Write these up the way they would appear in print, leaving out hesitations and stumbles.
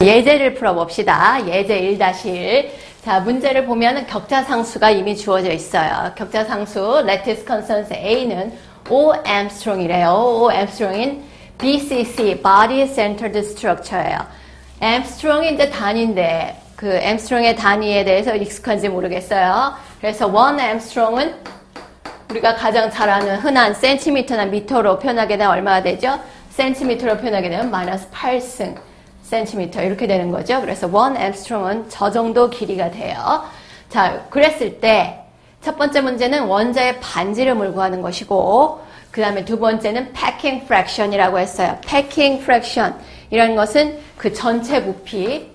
예제를 풀어봅시다. 예제 1-1. 자, 문제를 보면은 격자상수가 이미 주어져 있어요. 격자상수, lattice constants A는 O Armstrong이래요. O Armstrong인 BCC, Body Centered Structure예요. Armstrong이 이제 단위인데, 그 Armstrong의 단위에 대해서 익숙한지 모르겠어요. 그래서 1 Armstrong은 우리가 가장 잘 아는 흔한 센티미터나 미터로 표현하게 되면 얼마가 되죠? 센티미터로 표현하게 되면 마이너스 8승 센티미터 이렇게 되는 거죠. 그래서 1 Armstrong은 저 정도 길이가 돼요. 자, 그랬을 때 첫 번째 문제는 원자의 반지름을 구하는 것이고 그 다음에 두 번째는 packing fraction이라고 했어요. packing fraction 이라는 것은 그 전체 부피가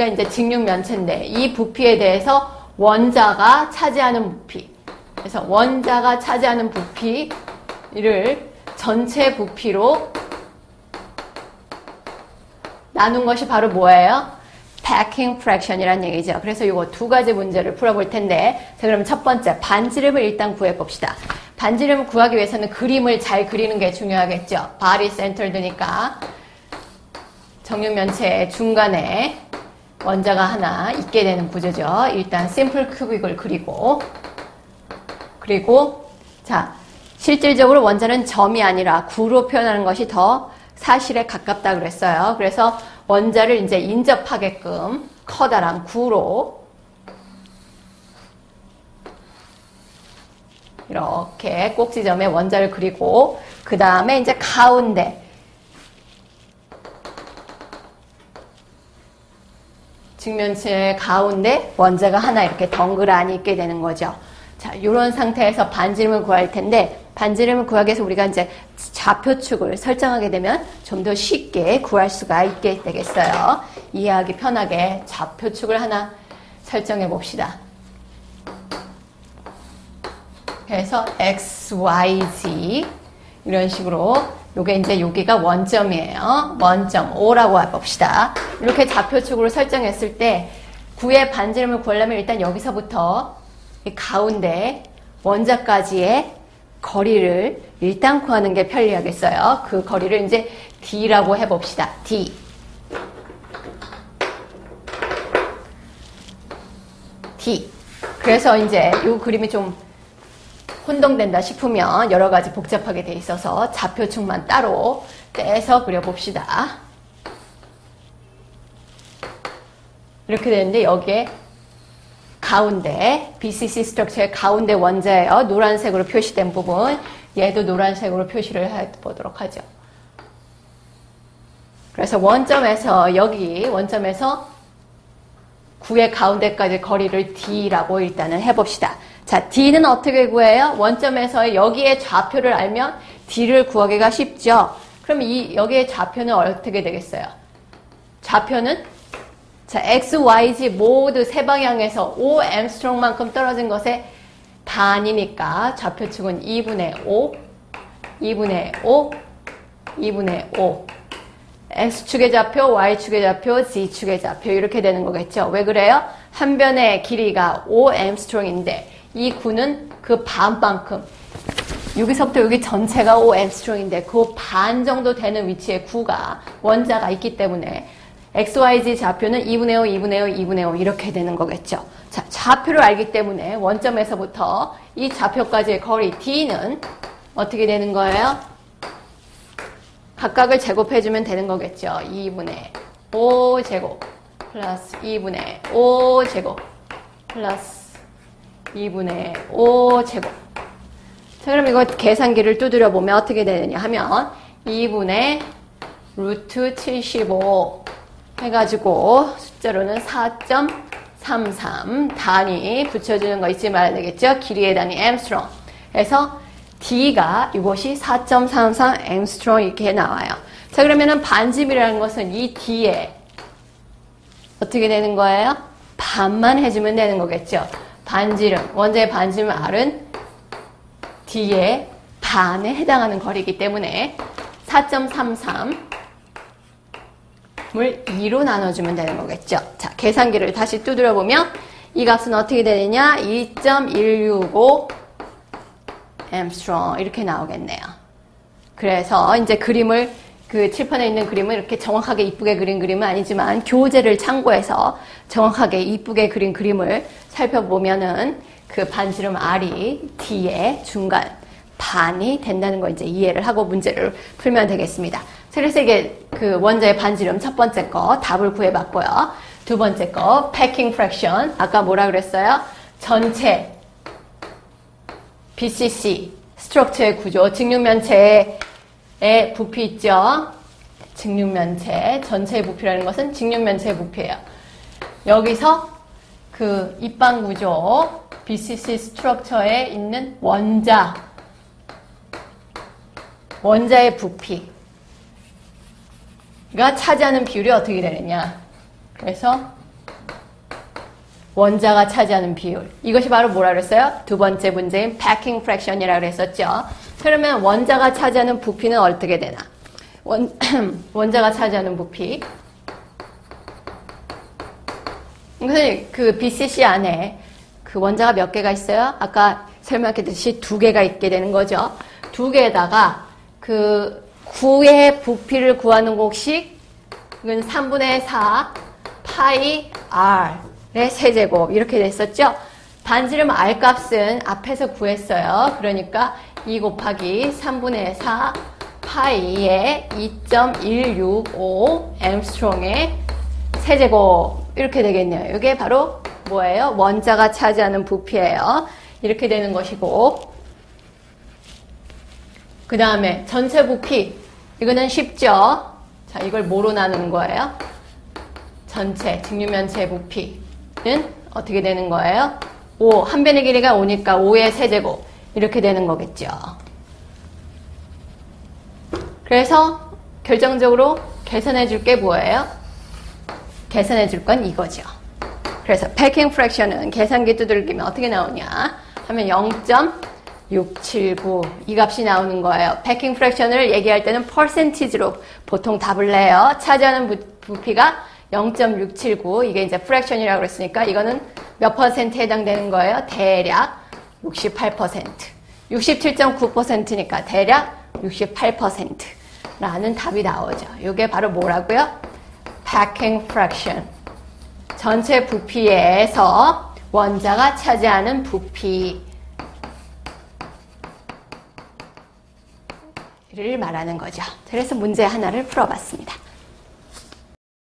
이제 직육면체인데 이 부피에 대해서 원자가 차지하는 부피. 그래서 원자가 차지하는 부피를 전체 부피로 나눈 것이 바로 뭐예요? packing fraction이라는 얘기죠. 그래서 이거 두 가지 문제를 풀어볼 텐데, 자, 그럼 첫 번째 반지름을 일단 구해봅시다. 반지름을 구하기 위해서는 그림을 잘 그리는 게 중요하겠죠. body centered니까 정육면체 중간에 원자가 하나 있게 되는 구조죠. 일단 심플 큐빅을 그리고 자, 실질적으로 원자는 점이 아니라 구로 표현하는 것이 더 사실에 가깝다 그랬어요. 그래서 원자를 이제 인접하게끔 커다란 구로 이렇게 꼭지점에 원자를 그리고 그 다음에 이제 가운데 직면체 가운데 원자가 하나 이렇게 덩그라니 있게 되는 거죠. 자, 이런 상태에서 반지름을 구할 텐데 반지름을 구하기 위해서 우리가 이제 좌표축을 설정하게 되면 좀 더 쉽게 구할 수가 있게 되겠어요. 이해하기 편하게 좌표축을 하나 설정해 봅시다. 그래서 x, y, z 이런 식으로 요게 이제 여기가 원점이에요. 원점 O라고 해봅시다. 이렇게 좌표축으로 설정했을 때 구의 반지름을 구하려면 일단 여기서부터 이 가운데 원자까지의 거리를 일단 구하는 게 편리하겠어요. 그 거리를 이제 D라고 해봅시다. D. 그래서 이제 이 그림이 좀 혼동된다 싶으면 여러 가지 복잡하게 돼 있어서 좌표축만 따로 떼서 그려봅시다. 이렇게 되는데 여기에 가운데 BCC 스트럭처의 가운데 원자예요. 노란색으로 표시된 부분 얘도 노란색으로 표시를 해보도록 하죠. 그래서 원점에서 구의 가운데까지 거리를 D라고 일단은 해봅시다. 자, D는 어떻게 구해요? 원점에서 여기에 좌표를 알면 D를 구하기가 쉽죠. 그럼 여기에 좌표는 어떻게 되겠어요? 좌표는 자, X, Y, Z 모두 세 방향에서 O Armstrong만큼 떨어진 것의 반이니까 좌표축은 2분의 5, 2분의 5, 2분의 5. X축의 좌표, Y축의 좌표, Z축의 좌표 이렇게 되는 거겠죠. 왜 그래요? 한 변의 길이가 O Armstrong인데 이 구는 그 반만큼 여기서부터 여기 전체가 O Armstrong인데 그 반 정도 되는 위치에 구가 원자가 있기 때문에 X, Y, Z 좌표는 2분의 5, 2분의 5, 2분의 5 이렇게 되는 거겠죠. 자, 좌표를 알기 때문에 원점에서부터 이 좌표까지의 거리 D는 어떻게 되는 거예요? 각각을 제곱해주면 되는 거겠죠. 2분의 5제곱 플러스 2분의 5제곱 플러스 2분의 5제곱. 자, 그럼 이거 계산기를 두드려 보면 어떻게 되느냐 하면 2분의 루트 75 해가지고 숫자로는 4.33 단위 붙여주는 거 잊지 말아야 되겠죠. 길이의 단위 엠스트롱. 그래서 D가 이것이 4.33 엠스트롱 이렇게 나와요. 자, 그러면은 반지름이라는 것은 이 D에 어떻게 되는 거예요? 반만 해주면 되는 거겠죠. 반지름, 원자의 반지름 R은 D의 반에 해당하는 거리이기 때문에 4.33을 2로 나눠주면 되는 거겠죠. 자, 계산기를 다시 두드려 보면 이 값은 어떻게 되느냐? 2.165 엠스트롱 이렇게 나오겠네요. 그래서 이제 그림을 그 칠판에 있는 그림은 이렇게 정확하게 이쁘게 그린 그림은 아니지만 교재를 참고해서 정확하게 이쁘게 그린 그림을 살펴보면은 그 반지름 R이 D의 중간 반이 된다는 거 이제 이해를 하고 문제를 풀면 되겠습니다. 그래서 이게 그 원자의 반지름 첫 번째 거 답을 구해봤고요. 두 번째 거 packing fraction 아까 뭐라 그랬어요? 전체 BCC 스트럭처의 구조 직육면체의 부피 있죠? 직육면체 전체의 부피라는 것은 직육면체의 부피예요. 여기서 그 입방 구조 BCC 스트럭처에 있는 원자의 부피가 차지하는 비율이 어떻게 되느냐. 그래서 원자가 차지하는 비율. 이것이 바로 뭐라 그랬어요? 두 번째 문제인 packing fraction이라고 그랬었죠. 그러면 원자가 차지하는 부피는 어떻게 되나? 원자가 차지하는 부피. 그 BCC 안에 그 원자가 몇 개가 있어요? 아까 설명했듯이 두 개가 있게 되는 거죠. 두 개에다가 그 9의 부피를 구하는 공식, 그건 3분의 4 파이 R의 세제곱 이렇게 됐었죠. 반지름 R 값은 앞에서 구했어요. 그러니까 2 곱하기 3분의 4 파이의 2.165 엠스트롱의 세제곱 이렇게 되겠네요. 이게 바로 뭐예요? 원자가 차지하는 부피예요. 이렇게 되는 것이고 그 다음에 전체 부피 이거는 쉽죠? 자, 이걸 뭐로 나누는 거예요? 전체 직육면체 부피는 어떻게 되는 거예요? 5, 한 변의 길이가 5니까 5의 세제곱 이렇게 되는 거겠죠. 그래서 결정적으로 계산해 줄 게 뭐예요? 계산해 줄 건 이거죠. 그래서 packing fraction은 계산기 두들기면 어떻게 나오냐 하면 0.679 이 값이 나오는 거예요. packing fraction을 얘기할 때는 percentage로 보통 답을 내요. 차지하는 부피가 0.679 이게 이제 fraction이라고 그랬으니까 이거는 몇 퍼센트에 해당되는 거예요? 대략 68%. 67.9%니까 대략 68%라는 답이 나오죠. 이게 바로 뭐라고요? packing fraction. 전체 부피에서 원자가 차지하는 부피를 말하는 거죠. 그래서 문제 하나를 풀어봤습니다.